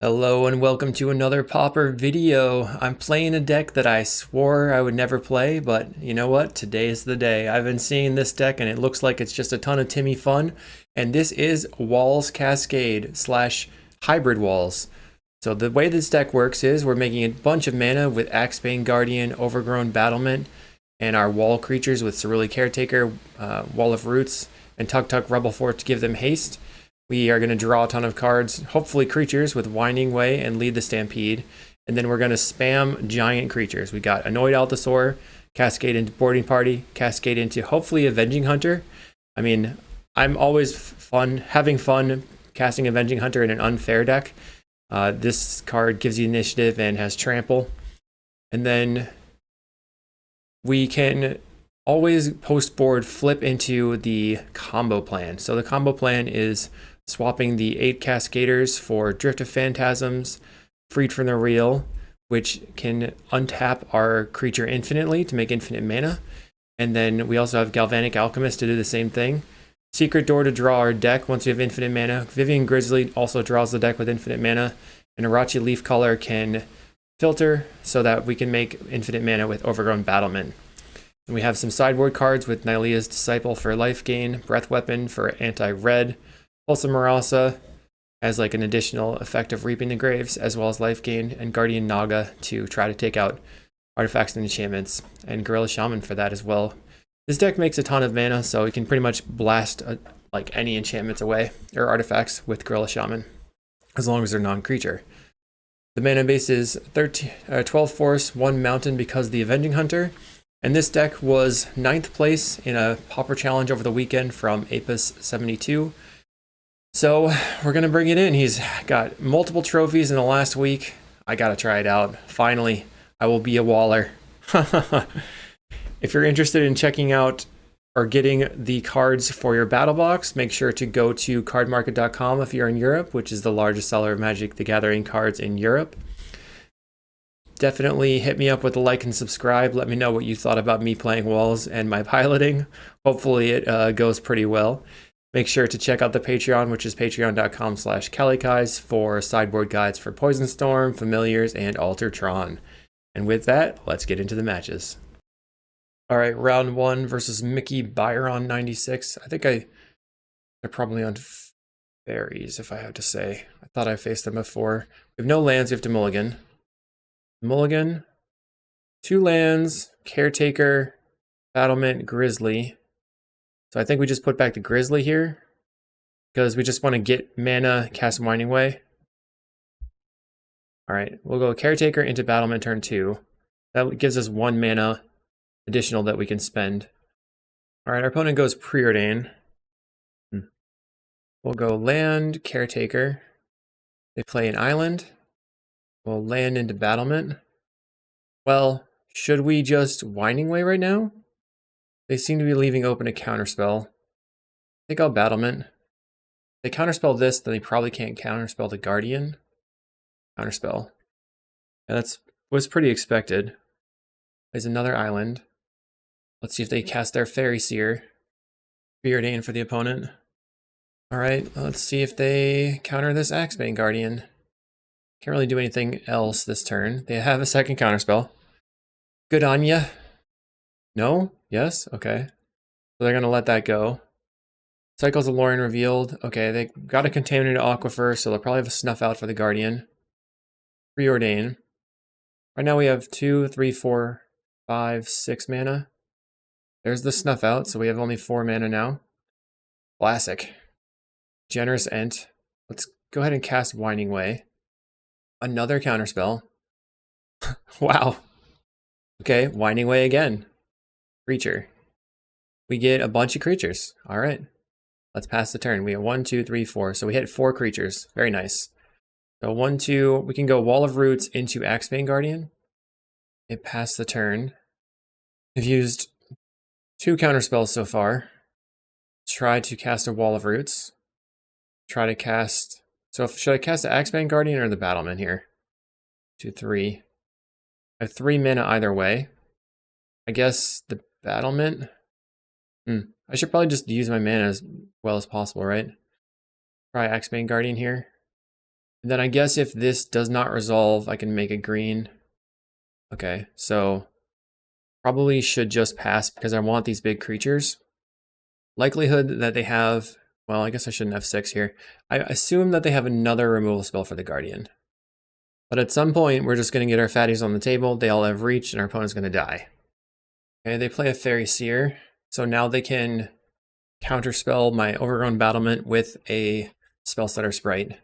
Hello and welcome to another Pauper video. I'm playing a deck that I swore I would never play, but you know what? Today is the day. I've been seeing this deck and it looks like it's just a ton of Timmy fun. And this is Walls Cascade / Hybrid Walls. So the way this deck works is we're making a bunch of mana with Axebane Guardian, Overgrown Battlement, and our wall creatures with Cerulean Caretaker, Wall of Roots, and Tuk Tuk Rebel Fort to give them haste. We are going to draw a ton of cards, hopefully creatures with Winding Way and lead the Stampede. And then we're going to spam giant creatures. We got Annoyed Allosaur, cascade into Boarding Party, cascade into hopefully Avenging Hunter. I mean, I'm always having fun casting Avenging Hunter in an unfair deck. This card gives you initiative and has trample. And then we can always post board flip into the combo plan. So the combo plan is swapping the 8 Cascaders for Drift of Phantasms, Freed from the Real, which can untap our creature infinitely to make infinite mana. And then we also have Galvanic Alchemist to do the same thing. Secret Door to draw our deck once we have infinite mana. Vivian Grizzly also draws the deck with infinite mana. And Arachi Leafcaller can filter so that we can make infinite mana with Overgrown Battlement. And we have some sideboard cards with Nylea's Disciple for life gain, Breath Weapon for anti-red, Pulse of Marasa as like an additional effect of Reaping the Graves, as well as life gain, and Guardian Naga to try to take out artifacts and enchantments, and Gorilla Shaman for that as well. This deck makes a ton of mana, so we can pretty much blast like any enchantments away or artifacts with Gorilla Shaman, as long as they're non-creature. The mana base is 12 Force, 1 Mountain because of the Avenging Hunter. And this deck was 9th place in a Pauper challenge over the weekend from Apis72. So we're going to bring it in. He's got multiple trophies in the last week. I got to try it out. Finally, I will be a waller. If you're interested in checking out or getting the cards for your battle box, make sure to go to cardmarket.com if you're in Europe, which is the largest seller of Magic the Gathering cards in Europe. Definitely hit me up with a like and subscribe. Let me know what you thought about me playing Walls and my piloting. Hopefully it goes pretty well. Make sure to check out the Patreon, which is patreon.com/kalikaiz for sideboard guides for Poison Storm, Familiars, and Altertron. And with that, let's get into the matches. All right, round 1 versus Mickey Byron 96. I think they're probably on fairies, if I have to say. I thought I faced them before. We have no lands, we have to mulligan. Mulligan, 2 lands, Caretaker, Battlement, Grizzly. So I think we just put back the Grizzly here because we just want to get mana, cast Winding Way. All right, we'll go Caretaker into Battlement turn 2. That gives us 1 mana additional that we can spend. All right, our opponent goes Preordain. We'll go land, Caretaker. They play an island. We'll land into Battlement. Well, should we just Winding Way right now? They seem to be leaving open a counterspell. I think I'll Battlement. If they counterspell this, then they probably can't counterspell the Guardian. Counterspell. Yeah, was pretty expected. There's another island. Let's see if they cast their Fairy Seer. Preordain for the opponent. Alright, let's see if they counter this Axebane Guardian. Can't really do anything else this turn. They have a second counterspell. Good on ya. No? Yes? Okay. So they're going to let that go. Cycles of Lorien revealed. Okay, they got a Contaminated Aquifer, so they'll probably have a Snuff Out for the Guardian. Preordain. Right now we have 2, 3, 4, 5, 6 mana. There's the Snuff Out, so we have only 4 mana now. Classic. Generous Ent. Let's go ahead and cast Winding Way. Another counterspell. Wow. Okay, Winding Way again. Creature. We get a bunch of creatures. All right. Let's pass the turn. We have 1, 2, 3, 4. So we hit 4 creatures. Very nice. So 1, 2. We can go Wall of Roots into Axebane Guardian. It passed the turn. We've used 2 counterspells so far. Try to cast a Wall of Roots. Try to cast... So should I cast the Axebane Guardian or the Battlement here? 2, 3. I have 3 mana either way. I guess the Battlement. I should probably just use my mana as well as possible, right? Try Axebane Guardian here. And then I guess if this does not resolve, I can make a green. Okay, so probably should just pass because I want these big creatures. Likelihood that they have, well, I guess I shouldn't have 6 here. I assume that they have another removal spell for the Guardian. But at some point, we're just going to get our fatties on the table. They all have reach, and our opponent's going to die. Okay, they play a Fairy Seer. So now they can counterspell my Overgrown Battlement with a Spellstutter Sprite.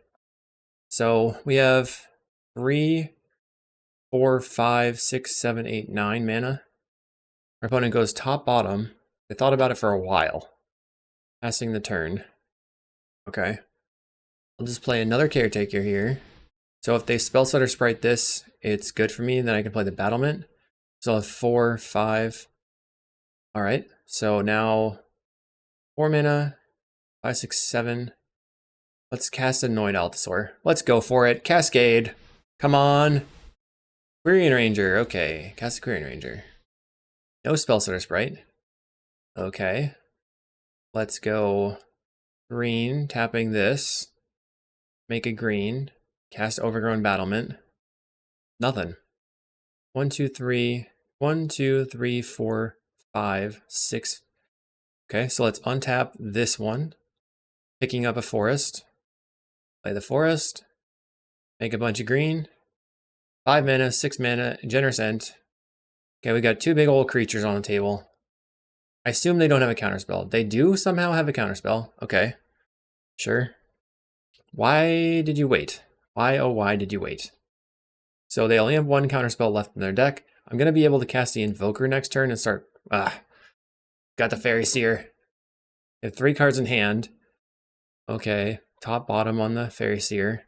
So we have 3, 4, 5, 6, 7, 8, 9 mana. Our opponent goes top, bottom. They thought about it for a while. Passing the turn. Okay. I'll just play another Caretaker here. So if they Spellstutter Sprite this, it's good for me. Then I can play the Battlement. So I'll have 4, 5. Alright. So now 4 mana. 5, 6, 7. Let's cast Annoyed Allosaur. Let's go for it. Cascade. Come on. Quirion Ranger. Okay. Cast a Quirion Ranger. No Spellstutter Sprite. Okay. Let's go green, tapping this. Make a green. Cast Overgrown Battlement. Nothing. 1, 2, 3. 1, 2, 3, 4, 5, 6. Okay, so let's untap this one. Picking up a forest. Play the forest. Make a bunch of green. 5 mana, 6 mana, Generous End. Okay, we got 2 big old creatures on the table. I assume they don't have a counterspell. They do somehow have a counterspell. Okay. Sure. Why did you wait? Why, oh why did you wait? So they only have 1 counterspell left in their deck. I'm going to be able to cast the Invoker next turn and start... got the Fairy Seer. They have 3 cards in hand. Okay. Top, bottom on the Fairy Seer.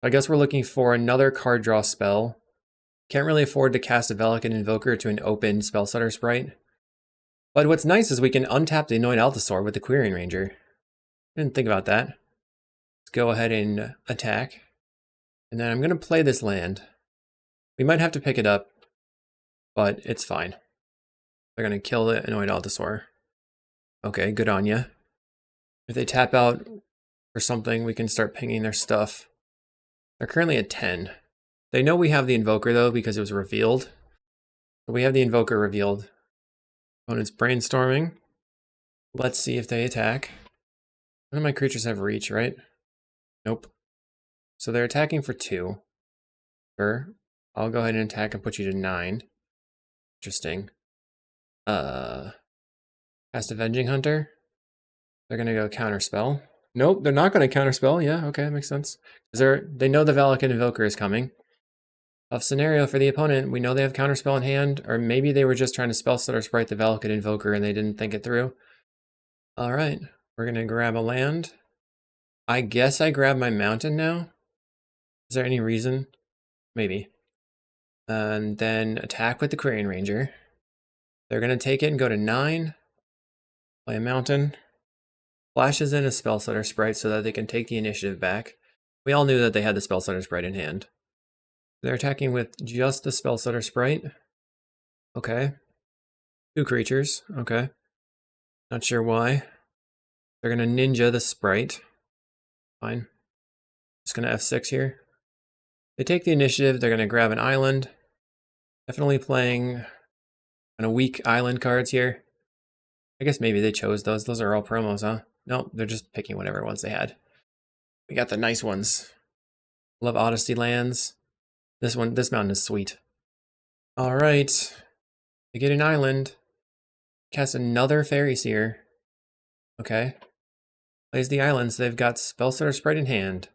I guess we're looking for another card draw spell. Can't really afford to cast a Velikan Invoker to an open Spellstutter Sprite. But what's nice is we can untap the Annoyed Allosaur with the Quirion Ranger. Didn't think about that. Let's go ahead and attack. And then I'm going to play this land. We might have to pick it up, but it's fine. They're going to kill the Annoyed Allosaur. Okay, good on ya. If they tap out for something, we can start pinging their stuff. They're currently at 10. They know we have the Invoker, though, because it was revealed. So we have the Invoker revealed. Opponent's brainstorming. Let's see if they attack. None of my creatures have reach, right? Nope. So they're attacking for 2. Sure. I'll go ahead and attack and put you to 9. Interesting. Cast Avenging Hunter. They're gonna go counterspell. Nope, they're not gonna counterspell. Yeah, okay, that makes sense. They know the Velikan Invoker is coming. Tough scenario for the opponent. We know they have counterspell in hand, or maybe they were just trying to Spellstutter Sprite the Velikan Invoker and they didn't think it through. Alright, we're gonna grab a land. I guess I grab my mountain now. Is there any reason? Maybe. And then attack with the Quirion Ranger. They're gonna take it and go to 9. Play a mountain. Flashes in a Spellstutter Sprite so that they can take the initiative back. We all knew that they had the Spellstutter Sprite in hand. They're attacking with just the Spellstutter Sprite. Okay. 2 creatures. Okay. Not sure why. They're going to Ninja the Sprite. Fine. Just going to F6 here. They take the initiative. They're going to grab an island. Definitely playing kind of weak island cards here. I guess maybe they chose those. Those are all promos, huh? Nope, they're just picking whatever ones they had. We got the nice ones. Love Odyssey lands. This mountain is sweet. All right. They get an island. Cast another Fairy Seer. Okay. Plays the islands. They've got Spellstutter Sprite in hand.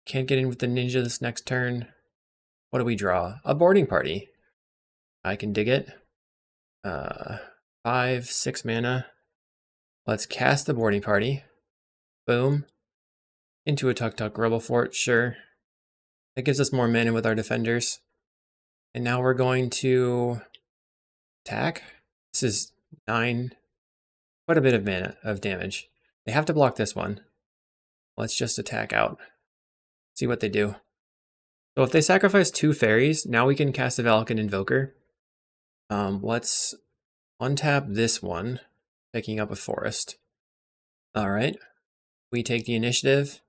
Can't get in with the Ninja this next turn. What do we draw? A Boarding Party. I can dig it. 5, 6 mana. Let's cast the Boarding Party. Boom. Into a Tuk-Tuk Rebel Fort, sure. That gives us more mana with our defenders. And now we're going to attack. This is 9. Quite a bit of mana of damage. They have to block this one. Let's just attack out. See what they do. So if they sacrifice 2 fairies, now we can cast a Velikan Invoker. Let's untap this one, picking up a forest. Alright. We take the initiative.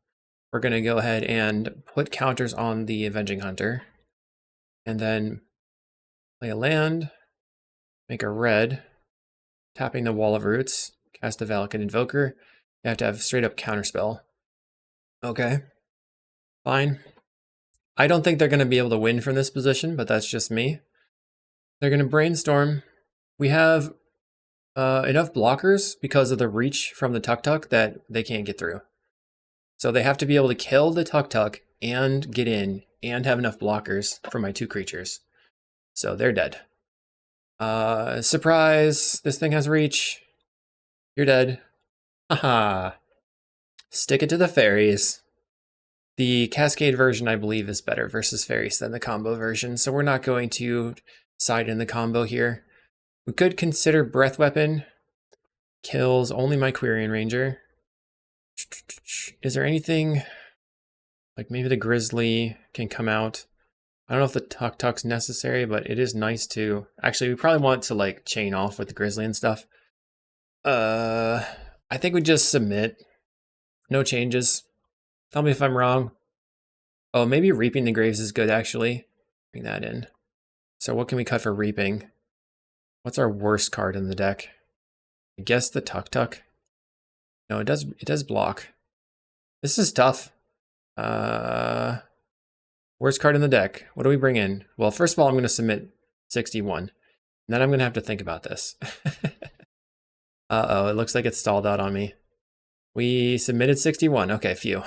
we're going to go ahead and put counters on the Avenging Hunter. And then play a land, make a red, tapping the Wall of Roots, cast a Valakut Invoker. You have to have straight up counterspell. Okay, fine. I don't think they're going to be able to win from this position, but that's just me. They're going to brainstorm. We have enough blockers because of the reach from the Tuk-Tuk that they can't get through. So they have to be able to kill the Tuk-Tuk and get in and have enough blockers for my 2 creatures. So they're dead. Surprise! This thing has reach. You're dead. Haha. Stick it to the fairies. The Cascade version, I believe, is better versus fairies than the combo version, so we're not going to side in the combo here. We could consider Breath Weapon. Kills only my Quirion Ranger. Is there anything, like maybe the Grizzly can come out? I don't know if the Tuk-Tuk's necessary, but it is nice to... Actually, we probably want to like chain off with the Grizzly and stuff. I think we just submit. No changes. Tell me if I'm wrong. Oh, maybe Reaping the Graves is good, actually. Bring that in. So what can we cut for Reaping? What's our worst card in the deck? I guess the Tuk-Tuk. No, it does block. This is tough. Worst card in the deck. What do we bring in? Well, first of all, I'm going to submit 61. And then I'm going to have to think about this. Uh-oh, it looks like it's stalled out on me. We submitted 61. Okay, phew.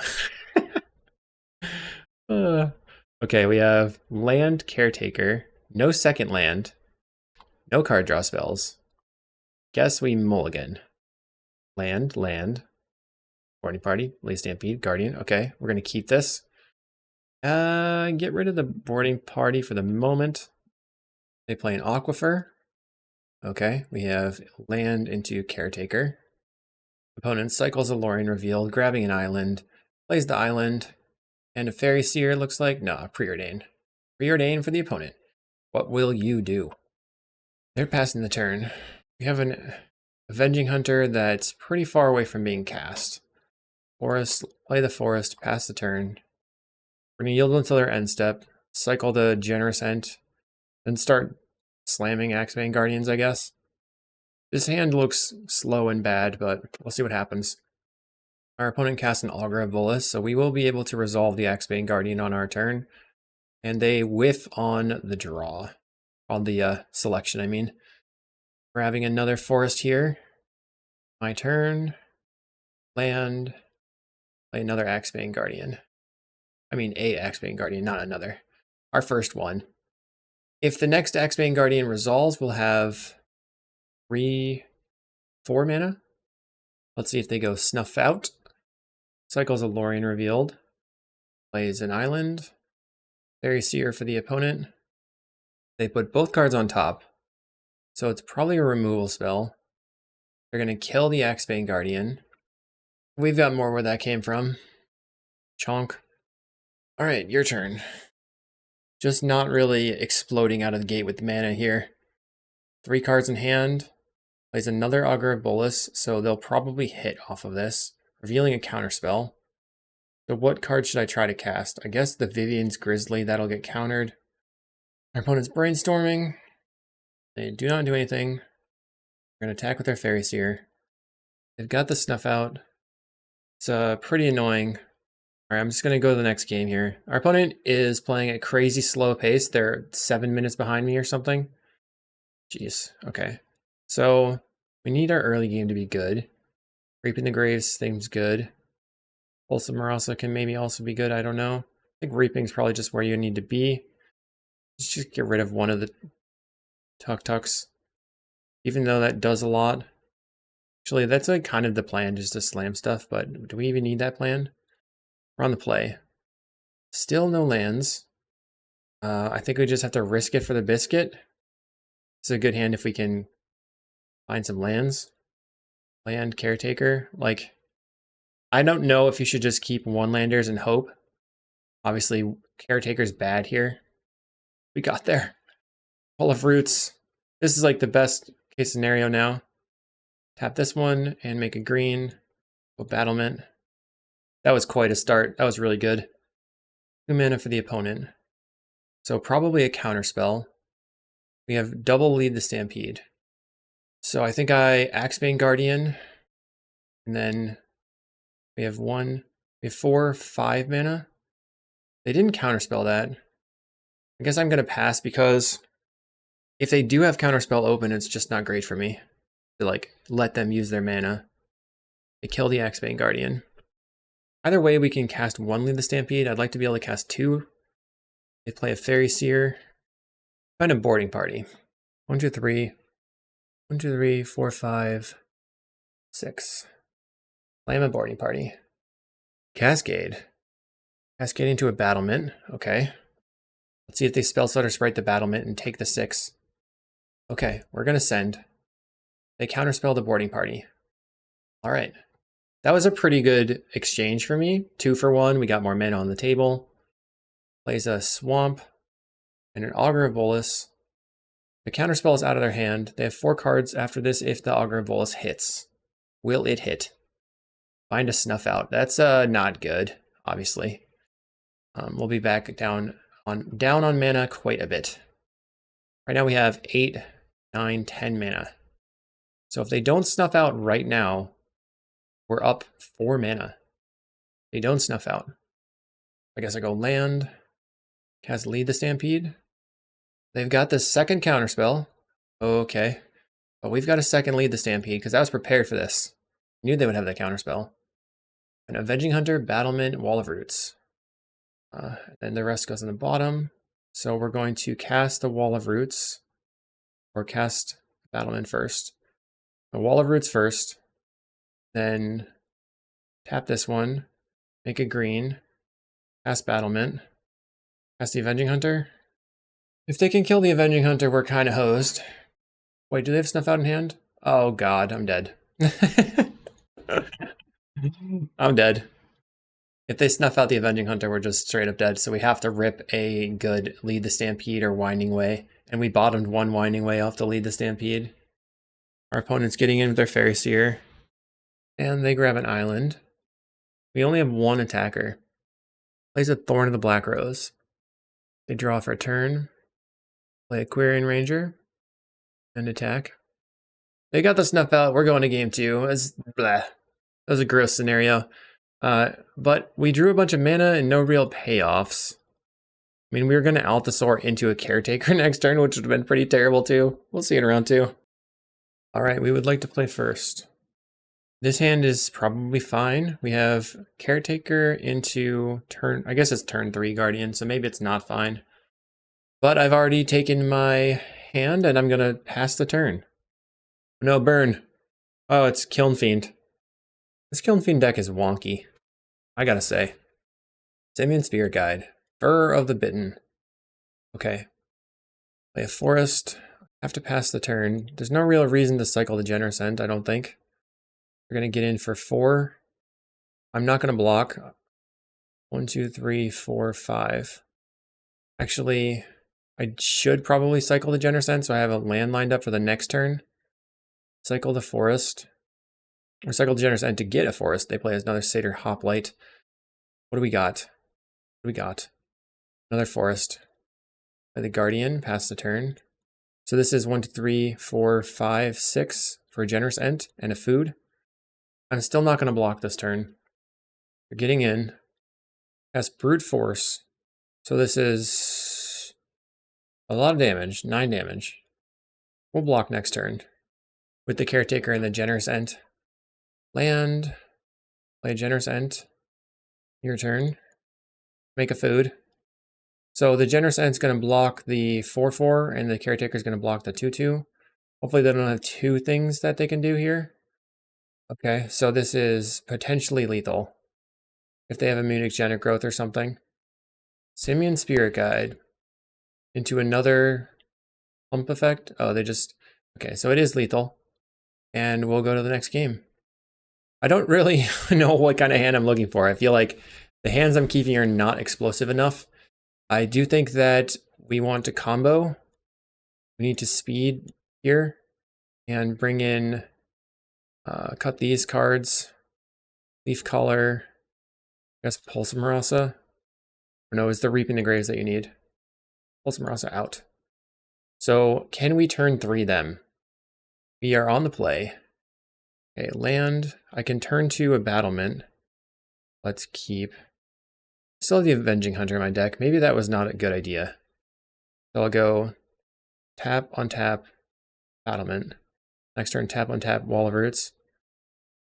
Okay, we have Land Caretaker. No second land. No card draw spells. Guess we mulligan. Land. Boarding Party. Lay Stampede. Guardian. Okay, we're going to keep this. Get rid of the Boarding Party for the moment. They play an Aquifer. Okay, we have land into Caretaker. Opponent cycles a Lorien Revealed, grabbing an island, plays the island, and a Fairy Seer looks like, no, Preordain. Preordain for the opponent. What will you do? They're passing the turn. We have an Avenging Hunter that's pretty far away from being cast. Forest, play the Forest, pass the turn. We're going to yield until their end step, cycle the Generous Ent, then start slamming Axebane Guardians, I guess. This hand looks slow and bad, but we'll see what happens. Our opponent casts an Augur of Bolas, so we will be able to resolve the Axebane Guardian on our turn. And they whiff on the draw. On the selection, I mean. We're having another Forest here. My turn. Land. Play another Axebane Guardian. I mean a Axebane Guardian, not another. Our first one. If the next Axebane Guardian resolves, we'll have 4 mana. Let's see if they go Snuff Out. Cycles a Lorien Revealed. Plays an island. Fairy Seer for the opponent. They put both cards on top. So it's probably a removal spell. They're going to kill the Axebane Guardian. We've got more where that came from. Chonk. Alright, your turn. Just not really exploding out of the gate with mana here. 3 cards in hand. Plays another Augur of Bolas, so they'll probably hit off of this. Revealing a counterspell. So what card should I try to cast? I guess the Vivian's Grizzly, that'll get countered. Our opponent's brainstorming. They do not do anything. We're going to attack with their Fairy Seer. They've got the Snuff Out. It's pretty annoying. Alright, I'm just going to go to the next game here. Our opponent is playing at crazy slow pace. They're 7 minutes behind me or something. Jeez, okay. So, we need our early game to be good. Reaping the Graves seems good. Pulse of Marasa can maybe also be good, I don't know. I think Reaping's probably just where you need to be. Let's just get rid of one of the Tuk-Tuks. Even though that does a lot. Actually, that's like kind of the plan, just to slam stuff, but do we even need that plan? We're on the play. Still no lands. I think we just have to risk it for the biscuit. It's a good hand if we can find some lands. Land Caretaker. Like, I don't know if you should just keep one-landers and hope. Obviously, Caretaker's bad here. We got there. Full of Roots. This is like the best case scenario now. Tap this one and make a green. Go Battlement. That was quite a start. That was really good. 2 mana for the opponent. So probably a counterspell. We have double lead the Stampede. So I think I Axebane Guardian, and then we have 4, 5 mana. They didn't counterspell that. I guess I'm gonna pass because if they do have counterspell open, it's just not great for me to like let them use their mana. They kill the Axebane Guardian. Either way, we can cast 1 Lead the Stampede. I'd like to be able to cast 2. They play a Fairy Seer. Find a boarding party. 1, 2, 3. 1, 2, 3, 4, 5, 6. Play a boarding party. Cascade. Cascade into a battlement. Okay. Let's see if they spell slot or sprite the battlement and take the 6. Okay, we're gonna send. They counterspell the boarding party. Alright. That was a pretty good exchange for me. 2 for 1. We got more mana on the table. Plays a Swamp and an Augur of Bolas. The counterspell is out of their hand. They have 4 cards after this if the Augur of Bolas hits. Will it hit? Find a Snuff Out. That's not good, obviously. We'll be back down on mana quite a bit. Right now we have 8, 9, 10 mana. So if they don't Snuff Out right now, we're up 4 mana. They don't Snuff Out. I guess I go land, cast Lead the Stampede. They've got the second counterspell. Okay. But we've got a second Lead the Stampede because I was prepared for this. I knew they would have that counterspell. An Avenging Hunter, Battlement, Wall of Roots. Then the rest goes on the bottom. So we're going to cast the Wall of Roots, or cast Battlement first. The Wall of Roots first, then tap this one, make it green, cast Battlement, cast the Avenging Hunter. If they can kill the Avenging Hunter, we're kind of hosed. Wait, do they have Snuff Out in hand? Oh god, I'm dead. I'm dead. If they snuff out the Avenging Hunter, we're just straight up dead, so we have to rip a good Lead the Stampede or Winding Way, and we bottomed 1 Winding Way off to Lead the Stampede. Our opponent's getting in with their Fairy Seer, and they grab an island. We only have 1 attacker. Plays a Thorn of the Black Rose. They draw for a turn, play a Quirion Ranger, and attack. They got the Snuff Out, we're going to game 2. That was a gross scenario. But we drew a bunch of mana and no real payoffs. I mean, we were going to Altasaur into a Caretaker next turn, which would have been pretty terrible too. We'll see in round 2. Alright, we would like to play first. This hand is probably fine. We have Caretaker into turn, I guess it's turn 3 Guardian, so maybe it's not fine. But I've already taken my hand and I'm going to pass the turn. No, burn. Oh, it's Kiln Fiend. This Kiln Fiend deck is wonky, I gotta say. Simian Spirit Guide. Fur of the Bitten. Okay. Play a Forest. Have to pass the turn. There's no real reason to cycle the Generous End, I don't think. We're gonna get in for 4. I'm not gonna block. 1, 2, 3, 4, 5. Actually, I should probably cycle the Generous End so I have a land lined up for the next turn. Cycle the Forest. Or cycle the Generous End to get a Forest. They play another Satyr Hoplite. What do we got? What do we got? Another Forest. Play the Guardian, pass the turn. So this is 1, 2, 3, 4, 5, 6 for a Generous End and a food. I'm still not going to block this turn. We're getting in. Cast Brute Force. So this is a lot of damage, 9 damage. We'll block next turn with the Caretaker and the Generous End. Land, play a Generous End. Your turn. Make a food. So the Generous End's going to block the 4/4, and the Caretaker's going to block the 2/2. Hopefully they don't have 2 things that they can do here. Okay, so this is potentially lethal. If they have a Mutagenic Growth or something. Simian Spirit Guide into another pump effect. Oh, they just... Okay, so it is lethal. And we'll go to the next game. I don't really know what kind of hand I'm looking for. I feel like the hands I'm keeping are not explosive enough. I do think that we want to combo. We need to speed here and bring in, cut these cards, Leaf Caller, guess Pulse Marasa. Or no, it's the Reaping the Graves that you need. Pulse Marasa out. So can we turn 3 them? We are on the play. Okay, land. I can turn to a battlement. Let's keep. Still have the Avenging Hunter in my deck. Maybe that was not a good idea. So I'll go tap, untap, battlement. Next turn, tap, untap, Wall of Roots.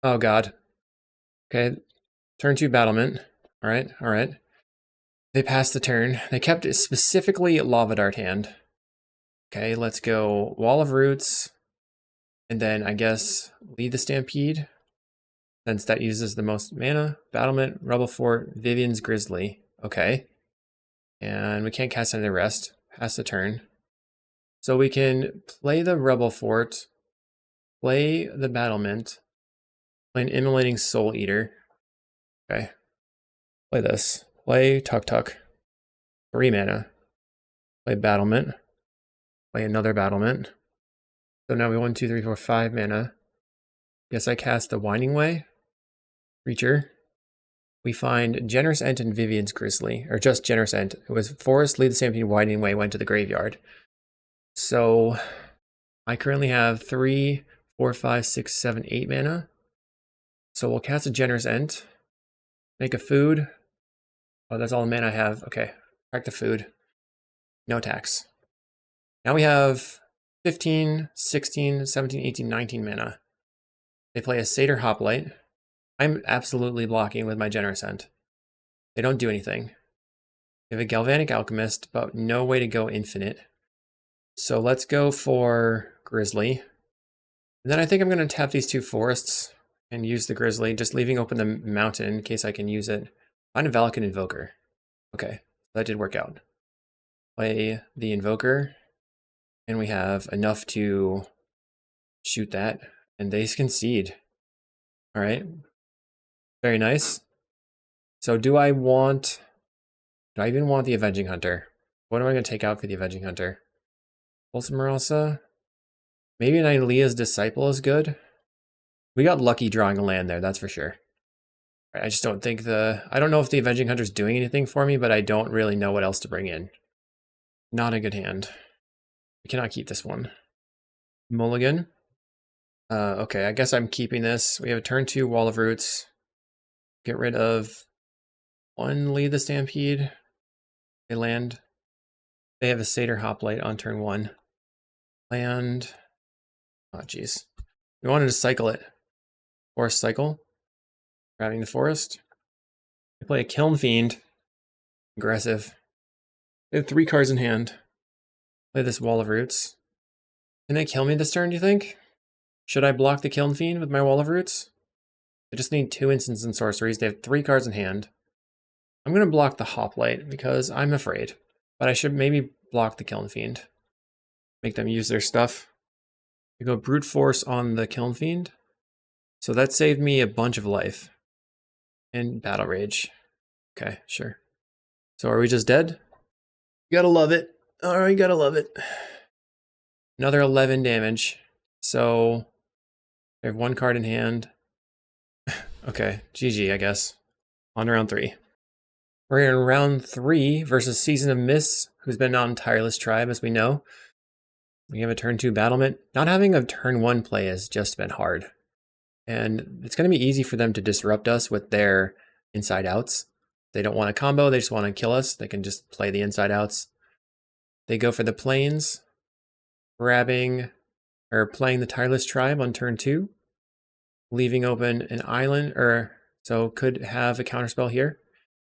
Oh god. Okay, turn 2 battlement. Alright, alright. They passed the turn. They kept it specifically Lava Dart hand. Okay, let's go Wall of Roots. And then I guess lead the Stampede. Since that uses the most mana. Battlement, Rebel Fort, Vivian's Grizzly. Okay. And we can't cast any of the rest. Pass the turn. So we can play the Rebel Fort, play the Battlement, play an Immolating Soul Eater. Okay. Play this. Play Tuk Tuk. 3 mana. Play Battlement. Play another Battlement. So now we 1, 2, 3, 4, 5 mana. Guess I cast the Winding Way. Creature. We find Generous Ent and Vivian's Grizzly, or just Generous Ent. It was Forest, Lead the Stampede, Winding Way, went to the graveyard. So I currently have 3, 4, 5, 6, 7, 8 mana. So we'll cast a Generous Ent. Make a food. Oh, that's all the mana I have. Okay, crack the food. No attacks. Now we have 15, 16, 17, 18, 19 mana. They play a Satyr Hoplite. I'm absolutely blocking with my Generous Ent. They don't do anything. They have a Galvanic Alchemist, but no way to go infinite. So let's go for Grizzly. And then I think I'm going to tap these 2 forests and use the Grizzly, just leaving open the mountain in case I can use it. Find a Valakut Invoker. Okay, that did work out. Play the Invoker, and we have enough to shoot that, and they concede. All right. Very nice. So do I even want the Avenging Hunter? What am I going to take out for the Avenging Hunter? Pulse Marasa? Maybe an Ilea's Disciple is good. We got lucky drawing a land there, that's for sure. I just don't think I don't know if the Avenging Hunter's doing anything for me, but I don't really know what else to bring in. Not a good hand. We cannot keep this one. Mulligan. Okay, I guess I'm keeping this. We have a turn 2 Wall of Roots. Get rid of 1, Lead the Stampede. They land. They have a Satyr Hoplite on turn 1. Land. Oh, jeez. We wanted to cycle it. Forest cycle. Grabbing the forest. They play a Kiln Fiend. Aggressive. They have 3 cards in hand. Play this Wall of Roots. Can they kill me this turn, do you think? Should I block the Kiln Fiend with my Wall of Roots? They just need 2 instants and sorceries. They have 3 cards in hand. I'm going to block the Hoplite because I'm afraid. But I should maybe block the Kiln Fiend. Make them use their stuff. We go Brute Force on the Kiln Fiend. So that saved me a bunch of life. And Battle Rage. Okay, sure. So are we just dead? You gotta love it. Alright, gotta love it. Another 11 damage. So I have 1 card in hand. Okay, GG, I guess. On to round 3. We're in round 3 versus Season of Mists, who's been on Tireless Tribe, as we know. We have a turn 2 battlement. Not having a turn 1 play has just been hard. And it's going to be easy for them to disrupt us with their inside outs. They don't want a combo, they just want to kill us. They can just play the inside outs. They go for the plains, playing the Tireless Tribe on turn 2. Leaving open an island, so could have a counterspell here.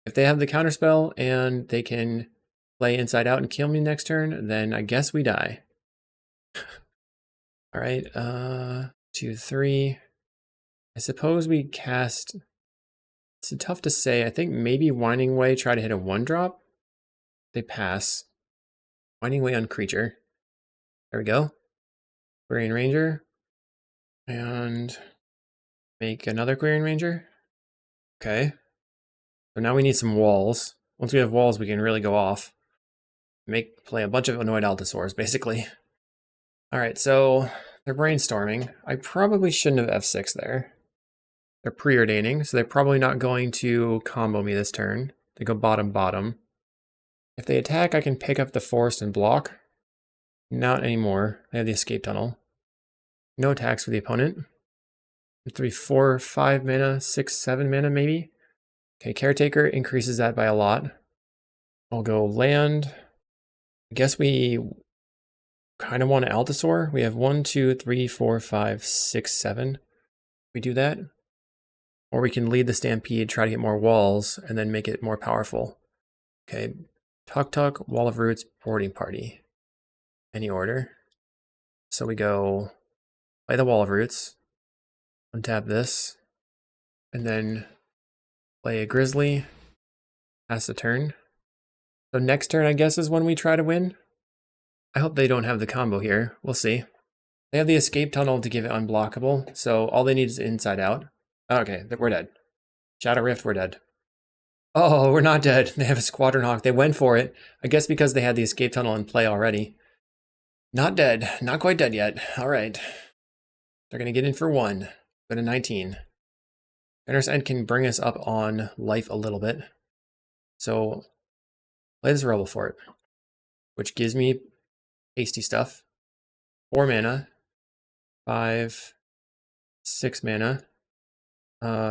If they have the counterspell and they can play inside out and kill me next turn, then I guess we die. All right, 2, 3. I suppose we cast. It's tough to say. I think maybe Winding Way, try to hit a 1-drop. They pass. Winding Way on creature. There we go. Quarian Ranger. And make another Quarian Ranger. Okay. So now we need some walls. Once we have walls, we can really go off. Play a bunch of Annoyed Allosaurs, basically. Alright, so they're brainstorming. I probably shouldn't have F6 there. They're preordaining, so they're probably not going to combo me this turn. They go bottom, bottom. If they attack, I can pick up the forest and block. Not anymore. I have the escape tunnel. No attacks for the opponent. 3, 4, 5 mana, 6, 7 mana maybe. Okay, Caretaker increases that by a lot. I'll go land. I guess we kind of want to Altasaur. We have 1, 2, 3, 4, 5, 6, 7. We do that. Or we can lead the Stampede, try to get more walls, and then make it more powerful. Okay, Tuk Tuk, Wall of Roots, Boarding Party. Any order. So we go play the Wall of Roots, untap this, and then play a Grizzly, pass the turn. So next turn, I guess, is when we try to win. I hope they don't have the combo here. We'll see. They have the escape tunnel to give it unblockable, so all they need is inside out. Okay, we're dead. Shadow Rift, we're dead. Oh, we're not dead. They have a Squadron Hawk. They went for it. I guess because they had the escape tunnel in play already. Not dead. Not quite dead yet. All right. They're going to get in for 1. Go to 19. Generous End can bring us up on life a little bit. So, play this Rebel for it. Which gives me hasty stuff. 4 mana. 5, 6 mana.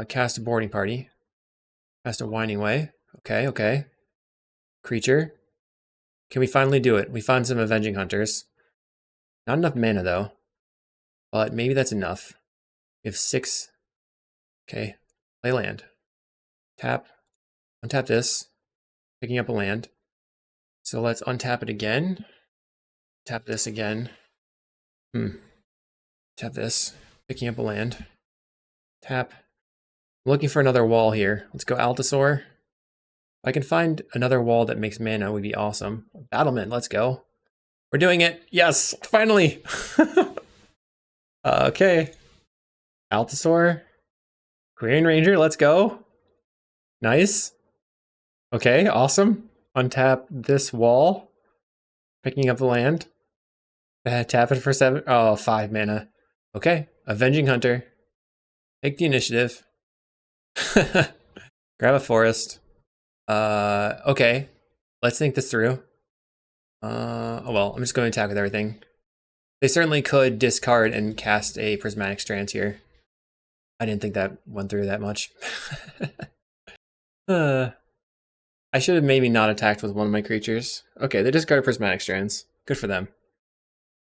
Cast a Boarding Party. Cast a Winding Way. Okay, okay. Creature. Can we finally do it? We found some Avenging Hunters. Not enough mana though. But maybe that's enough. We have 6. Okay. Play land. Tap. Untap this. Picking up a land. So let's untap it again. Tap this again. Tap this. Picking up a land. Tap. I'm looking for another wall here. Let's go Altasaur. If I can find another wall that makes mana, would be awesome. Battlement, let's go. We're doing it. Yes, finally. Okay. Altasaur. Green Ranger, let's go. Nice. Okay, awesome. Untap this wall. Picking up the land. Tap it for 7. Oh, 5 mana. Okay, Avenging Hunter. Take the initiative. Grab a forest. Okay. Let's think this through. Oh well, I'm just going to attack with everything. They certainly could discard and cast a Prismatic Strands here. I didn't think that went through that much. I should have maybe not attacked with one of my creatures. Okay, they discard Prismatic Strands. Good for them.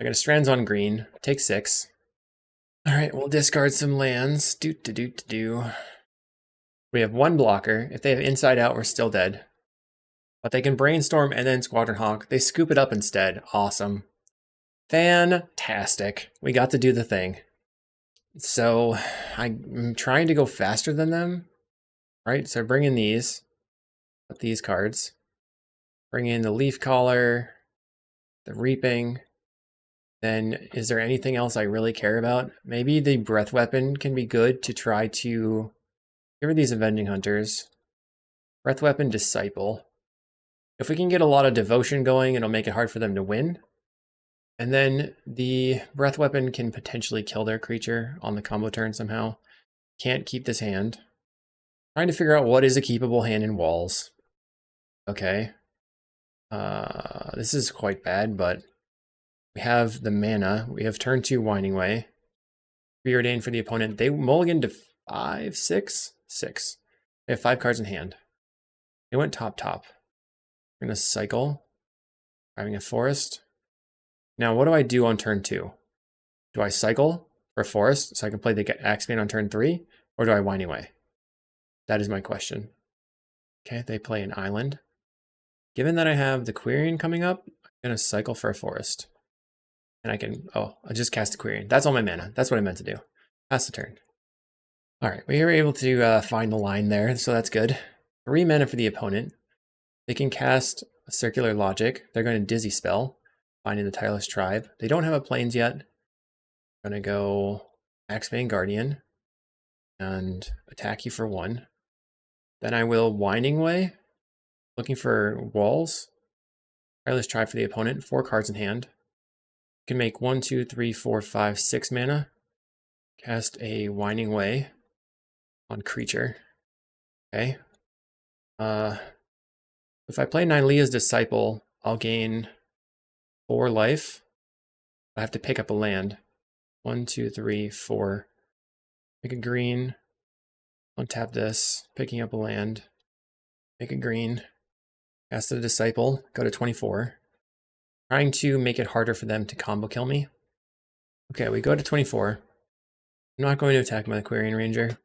I got a Strands on green. Take 6. Alright, we'll discard some lands. Do. We have 1 blocker. If they have Inside Out, we're still dead. But they can Brainstorm and then Squadron Hawk. They scoop it up instead. Awesome. Fantastic. We got to do the thing. So I'm trying to go faster than them. Right, so bring in these. Put these cards. Bring in the Leaf Caller. The Reaping. Then is there anything else I really care about? Maybe the Breath Weapon can be good to try to... Here are these Avenging Hunters. Breath Weapon, Disciple. If we can get a lot of devotion going, it'll make it hard for them to win. And then the Breath Weapon can potentially kill their creature on the combo turn somehow. Can't keep this hand. Trying to figure out what is a keepable hand in walls. Okay. This is quite bad, but we have the mana. We have turn 2 Winding Way. Preordain for the opponent. They mulligan to 5, 6? 6. They have 5 cards in hand. They went top. We're going to cycle. Grabbing a forest. Now, what do I do on turn 2? Do I cycle for a forest so I can play the Axebane on turn 3? Or do I Winding Way? That is my question. Okay, they play an island. Given that I have the Quirion coming up, I'm going to cycle for a forest. And I can... Oh, I just cast a Quirion. That's all my mana. That's what I meant to do. Pass the turn. Alright, we were able to find the line there, so that's good. 3 mana for the opponent. They can cast a Circular Logic. They're going to Dizzy Spell, finding the Tireless Tribe. They don't have a Plains yet. I'm going to go Axebane Guardian and attack you for 1. Then I will Winding Way, looking for walls. Tireless Tribe for the opponent, 4 cards in hand. You can make 1, 2, 3, 4, 5, 6 mana. Cast a Winding Way. on creature. Okay. If I play Nylea's Disciple, I'll gain 4 life. I have to pick up a land. 1, 2, 3, 4. Make a green. Untap this. Picking up a land. Make a green. Cast the Disciple. Go to 24. Trying to make it harder for them to combo kill me. Okay, we go to 24. I'm not going to attack my Aquarian Ranger.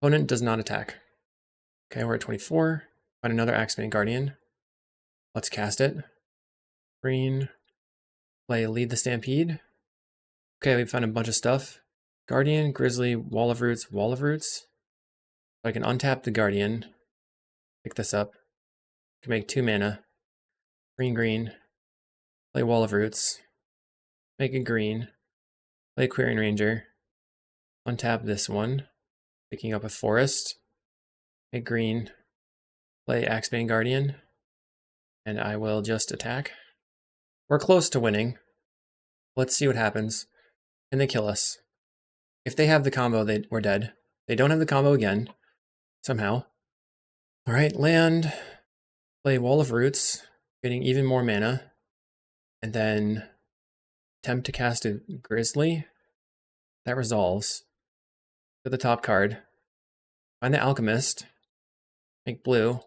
Opponent does not attack. Okay, we're at 24. Find another Axebane Guardian. Let's cast it. Green. Play Lead the Stampede. Okay, we found a bunch of stuff. Guardian, Grizzly, Wall of Roots, Wall of Roots. So I can untap the Guardian. Pick this up. I can make 2 mana. Green, green. Play Wall of Roots. Make it green. Play Aquarian Ranger. Untap this one. Picking up a Forest. Make green. Play Axebane Guardian. And I will just attack. We're close to winning. Let's see what happens. Can they kill us? If they have the combo, we're dead. They don't have the combo again. Somehow. Alright, land. Play Wall of Roots. Getting even more mana. And then attempt to cast a Grizzly. That resolves. To the top card. Find the Alchemist. Make blue.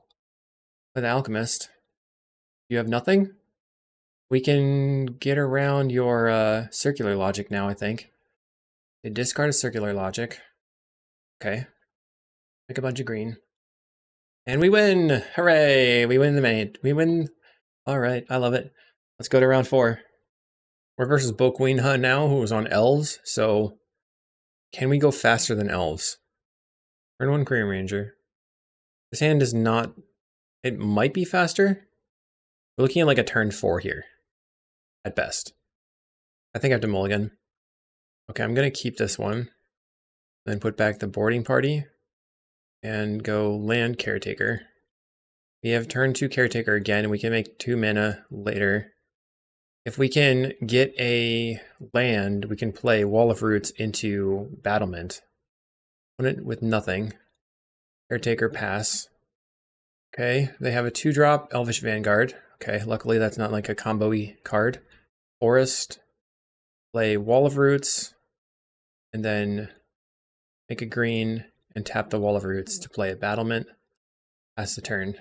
Play the Alchemist. You have nothing? We can get around your circular logic now, I think. They discard a circular logic. Okay. Make a bunch of green. And we win! Hooray! We win the main. We win. Alright, I love it. Let's go to round 4. We're versus Boqueen Hunt now, who was on Elves, so can we go faster than Elves? Turn 1 Aquarian Ranger. This hand is not... It might be faster. We're looking at like a turn 4 here. At best. I think I have to mulligan. Okay, I'm going to keep this one. Then put back the boarding party. And go land Caretaker. We have turn 2 Caretaker again, and we can make 2 mana later. If we can get a land, we can play Wall of Roots into Battlement. Put it with nothing. Caretaker pass. Okay, they have a 2-drop Elvish Vanguard. Okay, luckily that's not like a combo-y card. Forest. Play Wall of Roots. And then make a green and tap the Wall of Roots to play a Battlement. Pass the turn.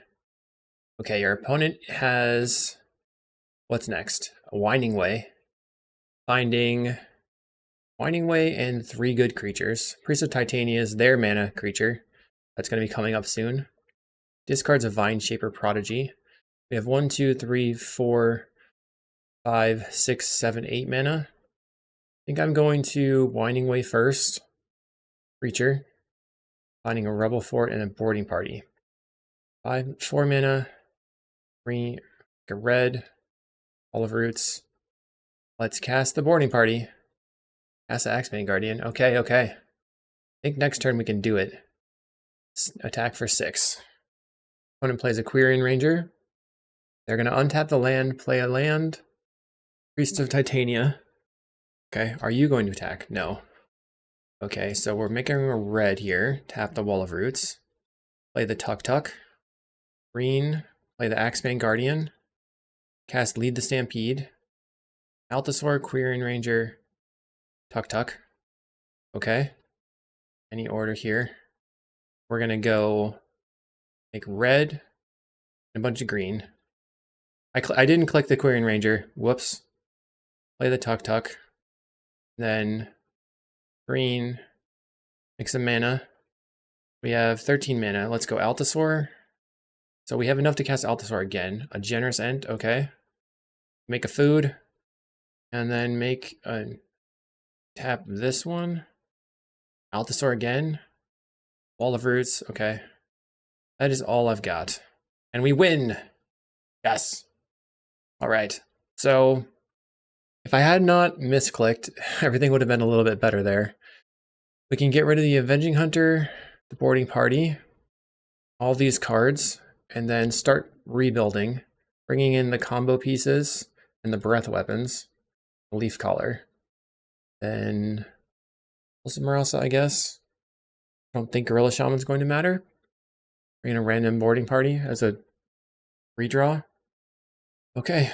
Okay, your opponent has... What's next? A Winding Way. Finding Winding Way and 3 good creatures. Priest of Titania is their mana creature. That's going to be coming up soon. Discards a Vine Shaper Prodigy. We have 1, 2, 3, 4, 5, 6, 7, 8 mana. I think I'm going to Winding Way first. Creature. Finding a Rebel Fort and a Boarding Party. 4 mana. Green, a red. Wall of Roots. Let's cast the Boarding Party. Cast the Axebane Guardian. Okay, okay. I think next turn we can do it. Attack for 6. Opponent plays Aquarian Ranger. They're going to untap the land, play a land. Priest of Titania. Okay, are you going to attack? No. Okay, so we're making a red here. Tap the Wall of Roots. Play the Tuk-Tuk. Green. Play the Axebane Guardian. Cast Lead the Stampede. Altasaur, Aquarian Ranger. Tuk-Tuk. Okay. Any order here. We're going to go make red and a bunch of green. I didn't click the Aquarian Ranger. Whoops. Play the Tuk-Tuk. Then green. Make some mana. We have 13 mana. Let's go Altasaur. So we have enough to cast Altasaur again. A Generous Ent, okay. Make a food. And then make a... Tap this one. Altasaur again. Wall of Roots, okay. That is all I've got. And we win! Yes! Alright, so... If I had not misclicked, everything would have been a little bit better there. We can get rid of the Avenging Hunter, the Boarding Party, all these cards, and then start rebuilding, bringing in the combo pieces and the breath weapons, the Leaf Collar. Then Marasa, I guess. I don't think Gorilla Shaman's going to matter. We're gonna random boarding party as a redraw. Okay.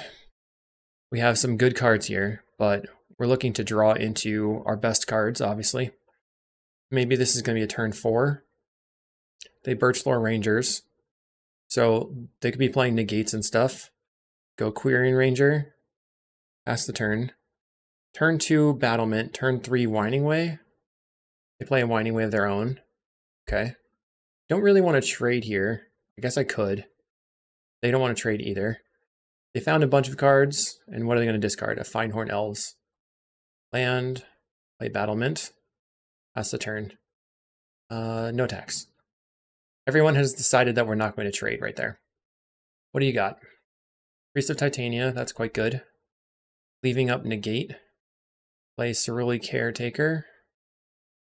We have some good cards here, but we're looking to draw into our best cards, obviously. Maybe this is going to be a turn 4. They Birchlore Rangers, so they could be playing negates and stuff. Go Quirion Ranger, pass the turn. Turn 2, Battlement. Turn 3, Winding Way. They play a Winding Way of their own. Okay. Don't really want to trade here. I guess I could. They don't want to trade either. They found a bunch of cards, and what are they going to discard? A Finehorn Elves. Land, play Battlement, pass the turn. No tax. Everyone has decided that we're not going to trade right there. What do you got? Priest of Titania, that's quite good. Leaving up Negate. Play Cerulean Caretaker.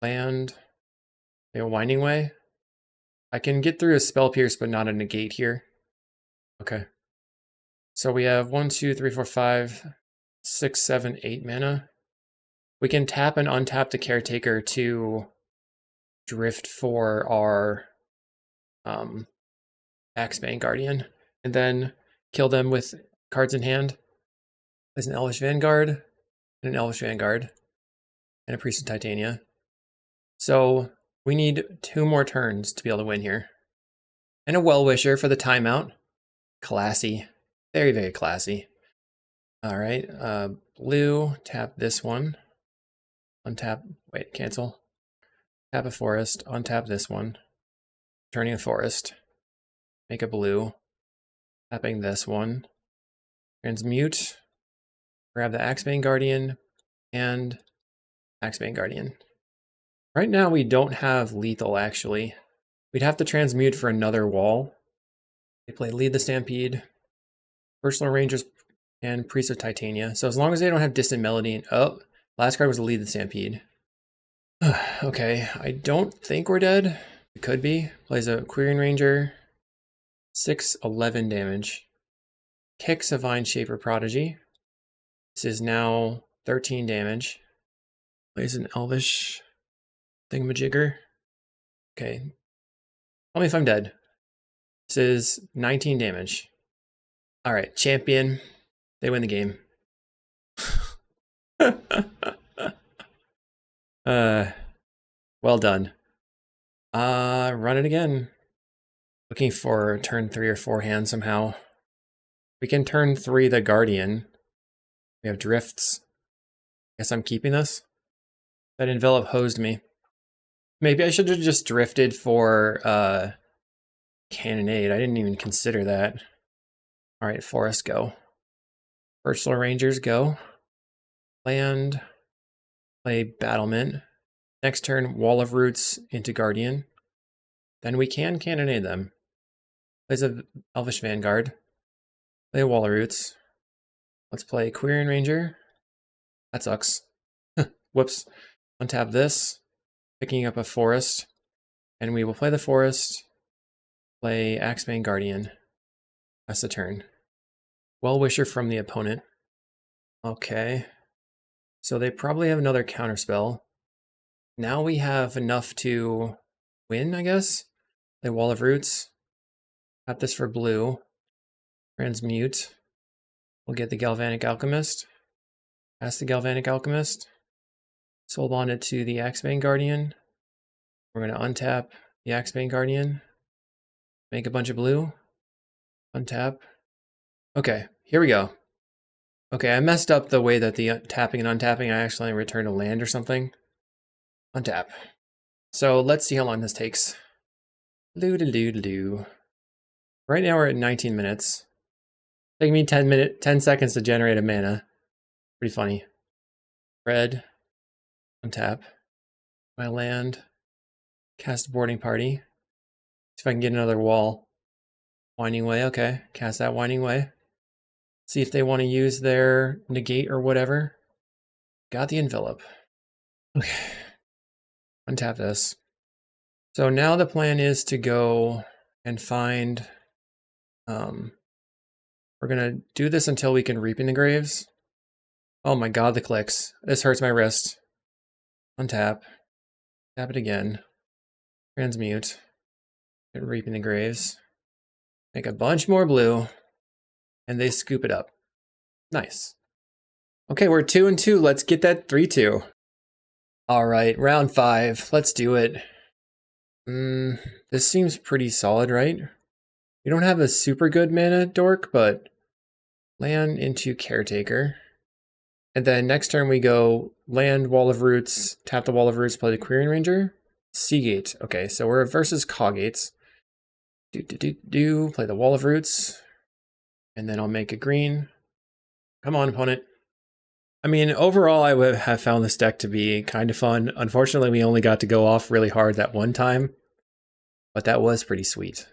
Land, play a Winding Way. I can get through a Spell Pierce, but not a Negate here. Okay. So we have 1, 2, 3, 4, 5, 6, 7, 8 mana. We can tap and untap the Caretaker to drift for our Axebane Guardian, and then kill them with cards in hand. There's an Elvish Vanguard, and an Elvish Vanguard, and a Priest of Titania. So we need 2 more turns to be able to win here. And a Well-Wisher for the timeout. Classy. Very, very classy. Alright, blue, tap this one. Untap, wait, cancel. Tap a forest, untap this one. Turning a forest. Make a blue. Tapping this one. Transmute. Grab the Axebane Guardian and Axebane Guardian. Right now we don't have lethal actually. We'd have to transmute for another wall. They play Lead the Stampede, Birchlore Rangers, and Priest of Titania. So as long as they don't have Distant Melody and last card was Lead the Stampede. Okay, I don't think we're dead. It could be. Plays a Quirion Ranger. 6, 11 damage. Kicks a Vine Shaper Prodigy. This is now 13 damage. Plays an Elvish Thingamajigger. Okay. Tell me if I'm dead. This is 19 damage. Alright, champion. They win the game. Well done. Run it again. Looking for turn 3 or 4 hand somehow. We can turn 3 the Guardian. We have drifts. Guess I'm keeping this. That envelop hosed me. Maybe I should have just drifted for Cannonade. I didn't even consider that. Alright, Forest, go. Birchlore Rangers, go. Land. Play Battlement. Next turn, Wall of Roots into Guardian. Then we can Cannonade them. Plays a Elvish Vanguard. Play a Wall of Roots. Let's play Quirion Ranger. That sucks. Whoops. Untap this. Picking up a Forest. And we will play the Forest. Play Axebane Guardian. That's the turn. Well-Wisher from the opponent. Okay. So they probably have another counterspell. Now we have enough to win, I guess. Play Wall of Roots. Tap this for blue. Transmute. We'll get the Galvanic Alchemist. Pass the Galvanic Alchemist. Soul Bond it to the Axebane Guardian. We're going to untap the Axebane Guardian. Make a bunch of blue. Untap. Okay, here we go. Okay, I messed up the way that the tapping and untapping, I actually returned a land or something. Untap. So let's see how long this takes. Doo-doo-doo-doo-doo. Right now we're at 19 minutes. Taking me 10 seconds to generate a mana. Pretty funny. Red. Untap. My land. Cast Boarding Party. See if I can get another wall. Winding Way, okay. Cast that Winding Way. See if they want to use their negate or whatever. Got the envelope. Okay. Untap this. So now the plan is to go and find... we're going to do this until we can Reap in the Graves. Oh my god, the clicks. This hurts my wrist. Untap. Tap it again. transmute, get Reaping the Graves, make a bunch more blue, and they scoop it up. Nice. Okay, we're 2-2. Let's get that 3-2. All right, round 5. Let's do it. This seems pretty solid, right? We don't have a super good mana dork, but land into Caretaker. And then next turn we go land Wall of Roots, tap the Wall of Roots, play the Querying Ranger, CawGate. Okay, so we're versus CawGates. Play the Wall of Roots, and then I'll make a green. Come on, opponent. I mean, overall, I would have found this deck to be kind of fun. Unfortunately, we only got to go off really hard that one time, but that was pretty sweet.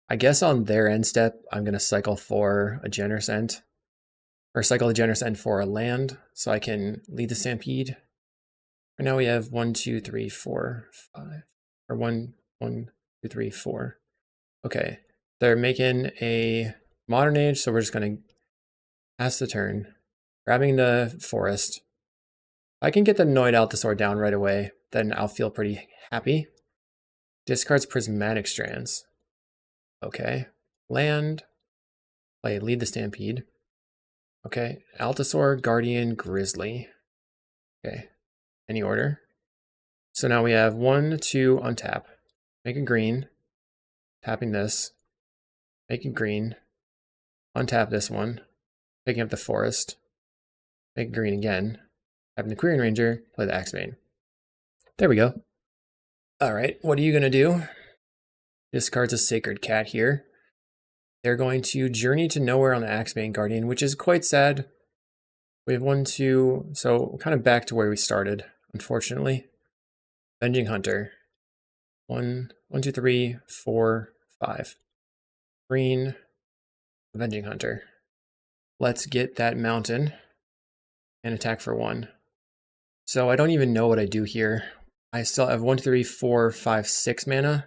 I guess on their end step, I'm going to cycle for a Generous End, or cycle the Generous End for a land, so I can lead the Stampede. Right now we have 1, 2, 3, 4, 5, or 1, 2, 3, 4. Okay, they're making a Modern Age, so we're just going to pass the turn. Grabbing the Forest. If I can get the Noid Altasaur down right away, then I'll feel pretty happy. Discards Prismatic Strands. Okay. Land. Play Lead the Stampede. Okay. Altasaur, Guardian, Grizzly. Okay. Any order. So now we have 1, 2, untap. Make a green. Tapping this. Make a green. Untap this one. Picking up the Forest. Make green again. Having the Querying Ranger, play the Axebane. There we go. All right, what are you going to do? Discards a Sacred Cat here. They're going to Journey to Nowhere on the Axebane Guardian, which is quite sad. We have 1, 2, so kind of back to where we started, unfortunately. Avenging Hunter. 1, 2, 3, 4, 5. Green. Avenging Hunter. Let's get that mountain. And attack for 1. So I don't even know what I do here. I still have 1, 2, 3, 4, 5, 6 mana.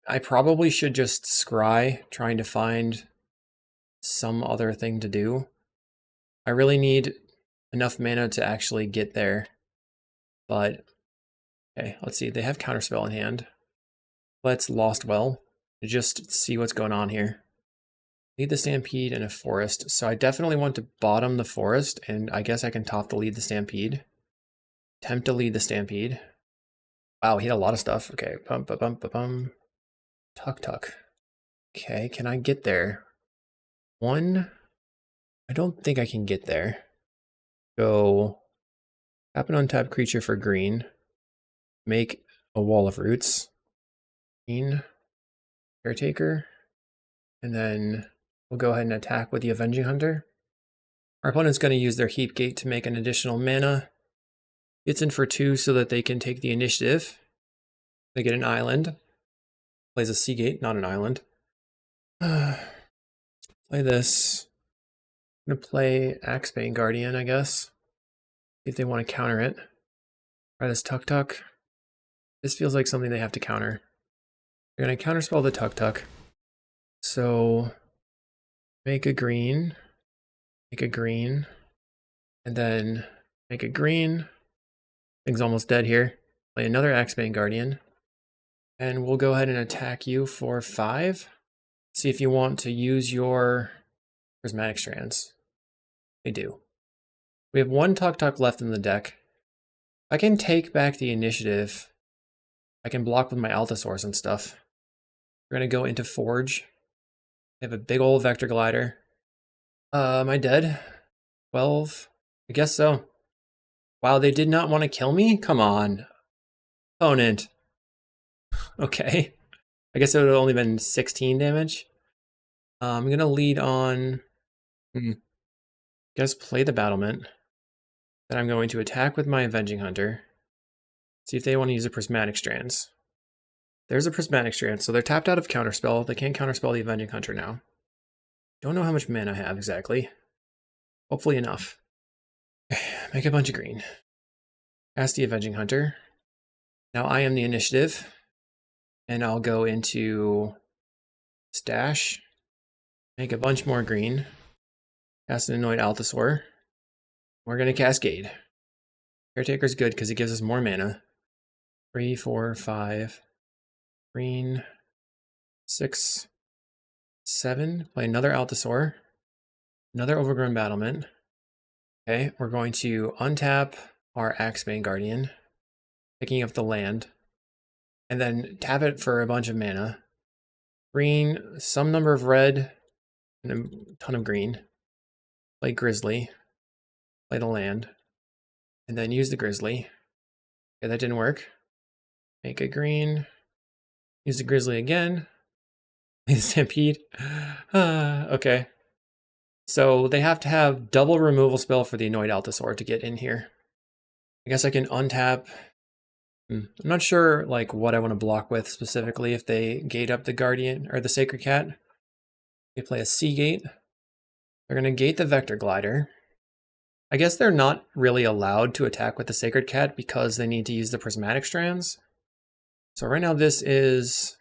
I probably should just scry, trying to find some other thing to do. I really need enough mana to actually get there. But, okay, let's see. They have Counterspell in hand. Let's Lost Well to just see what's going on here. Lead the Stampede and a Forest. So I definitely want to bottom the Forest, and I guess I can top the Lead the Stampede. Attempt to lead the Stampede. Wow, he had a lot of stuff. Okay, bum, bum, bum, bum, bum. Tuck, tuck. Okay, can I get there? 1. I don't think I can get there. Go tap an untapped creature for green. Make a Wall of Roots. Green. Caretaker. And then we'll go ahead and attack with the Avenging Hunter. Our opponent's going to use their Heap Gate to make an additional mana. It's in for 2 so that they can take the initiative. They get an island. Plays a CawGate, not an island. Play this. I'm going to play Axebane Guardian, I guess. See if they want to counter it. Try this Tuck Tuck. This feels like something they have to counter. They're going to counterspell the Tuck Tuck. So make a green, and then make a green. Thing's almost dead here. Play another Axebane Guardian, and we'll go ahead and attack you for 5. See if you want to use your Prismatic Strands. We do. We have 1 Tuck Tuck left in the deck. I can take back the initiative. I can block with my Altasaurs and stuff. We're going to go into Forge. I have a big old Vector Glider. Am I dead? 12? I guess so. Wow, they did not want to kill me? Come on. Opponent. Okay. I guess it would have only been 16 damage. I'm going to lead on... Guess play the Battlement. Then I'm going to attack with my Avenging Hunter. See if they want to use a Prismatic Strands. There's a Prismatic Strand, so they're tapped out of Counterspell. They can't Counterspell the Avenging Hunter now. Don't know how much mana I have exactly. Hopefully enough. Make a bunch of green. Cast the Avenging Hunter. Now I am the initiative. And I'll go into Stash. Make a bunch more green. Cast an Annoyed Altasaur. We're going to Cascade. Caretaker's good because it gives us more mana. 3, 4, 5. Green. 6, 7. Play another Altasaur. Another Overgrown Battlement. Okay, we're going to untap our Axebane Guardian, picking up the land, and then tap it for a bunch of mana. Green, some number of red, and a ton of green. Play Grizzly. Play the land. And then use the Grizzly. Okay, that didn't work. Make a green. Use the Grizzly again. Play the Stampede. Okay. So they have to have double removal spell for the Annoyed Altasaur to get in here. I guess I can untap. I'm not sure like what I want to block with specifically if they gate up the Guardian or the Sacred Cat. They play a CawGate. They're going to gate the Vector Glider. I guess they're not really allowed to attack with the Sacred Cat because they need to use the Prismatic Strands. So right now this is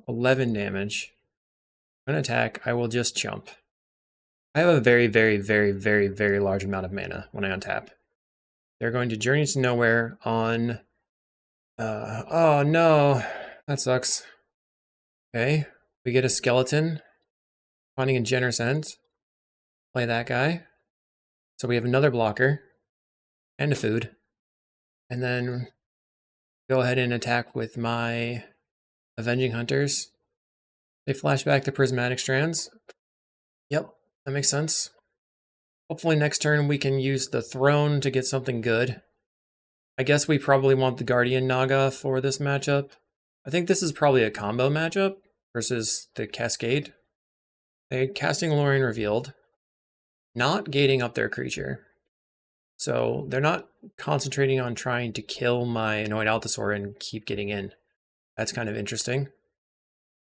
11 damage. I'm going to attack. I will just chump. I have a very, very, very, very, very large amount of mana when I untap. They're going to Journey to Nowhere on... oh no, that sucks. Okay, we get a skeleton. Finding a Generous End. Play that guy. So we have another blocker. And a food. And then go ahead and attack with my Avenging Hunters. They flash back to Prismatic Strands. Yep, that makes sense. Hopefully next turn we can use the Throne to get something good. I guess we probably want the Guardian Naga for this matchup. I think this is probably a combo matchup versus the Cascade. They casting Lorien revealed, not gating up their creature. So they're not concentrating on trying to kill my Annoyed Altasaur and keep getting in. That's kind of interesting.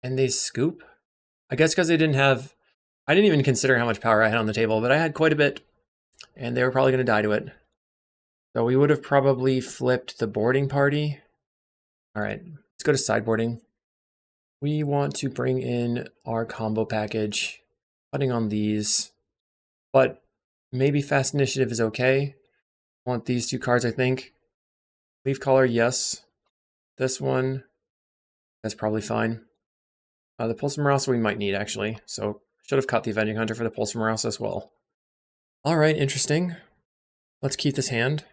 And they scoop? I guess because they didn't have... I didn't even consider how much power I had on the table, but I had quite a bit. And they were probably going to die to it. So we would have probably flipped the boarding party. Alright, let's go to sideboarding. We want to bring in our combo package. Putting on these. But maybe Fast Initiative is okay. Want these two cards, I think. Leaf Caller, yes. This one, that's probably fine. The Pulse of Marauder we might need, actually. So, should have cut the Avenging Hunter for the Pulse of Marauder as well. Alright, interesting. Let's keep this hand.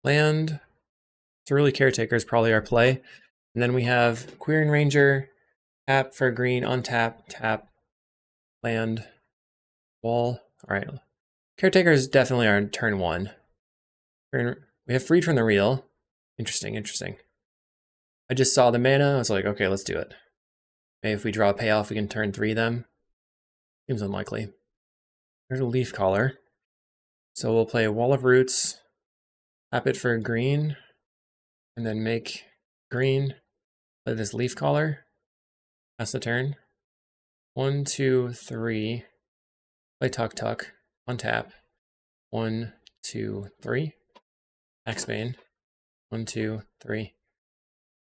Land. So really Caretaker is probably our play. And then we have Queering Ranger, tap for green, untap, tap, land, wall. Alright. Caretaker is definitely our turn one. We have Freed from the Real. Interesting, interesting. I just saw the mana, I was like, okay, let's do it. Maybe if we draw a payoff, we can turn 3 them. Seems unlikely. There's a Leaf Caller. So we'll play a Wall of Roots, tap it for green, and then make green. Play this Leaf Caller. That's the turn. 1, 2, 3. Play Tuck Tuck. Untap. 1, 2, 3. Axebane. 1, 2, 3.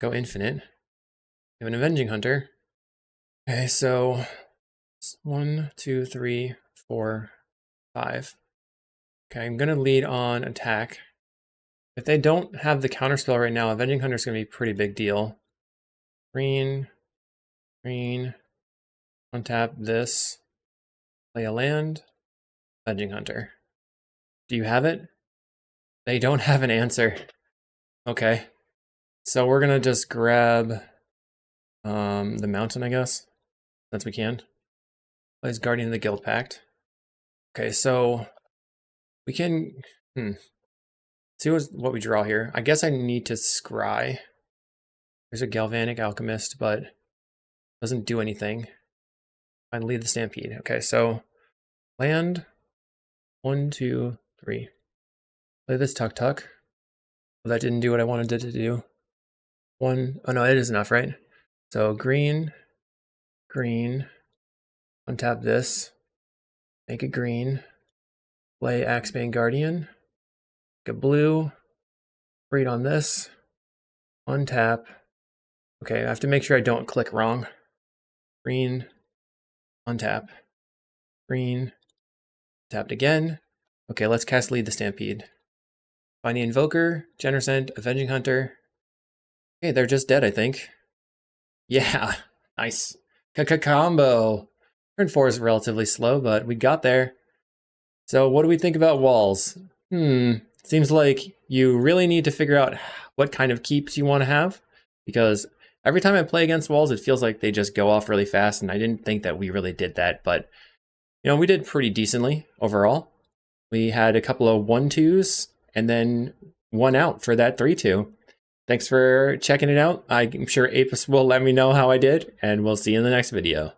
Go infinite. We have an Avenging Hunter. Okay, so 1, 2, 3, 4, 5. Okay, I'm gonna lead on attack. If they don't have the counterspell right now, Avenging Hunter is gonna be a pretty big deal. Green, green, untap this, play a land, Avenging Hunter. Do you have it? They don't have an answer. Okay, so we're gonna just grab the mountain, I guess, since we can. Plays Guardian of the Guild Pact. Okay, so we can see what we draw here. I guess I need to scry. There's a Galvanic Alchemist, but doesn't do anything. I lead the Stampede. Okay, so land. 1, 2, 3. Play this Tuck Tuck. Well, that didn't do what I wanted it to do. 1. Oh no, it is enough, right? So green, green. Untap this. Make it green. Play Axebane Guardian. Make a blue. Read on this. Untap. Okay, I have to make sure I don't click wrong. Green. Untap. Green. Tapped again. Okay, let's cast Lead the Stampede. Find the Invoker, Generous End, Avenging Hunter. Okay, they're just dead, I think. Yeah, nice. Combo. Turn 4 is relatively slow, but we got there. So what do we think about walls? Seems like you really need to figure out what kind of keeps you want to have, because every time I play against walls, it feels like they just go off really fast, and I didn't think that we really did that, but we did pretty decently overall. We had a couple of 1-2s, and then 1 out for that 3-2. Thanks for checking it out. I'm sure Apis will let me know how I did, and we'll see you in the next video.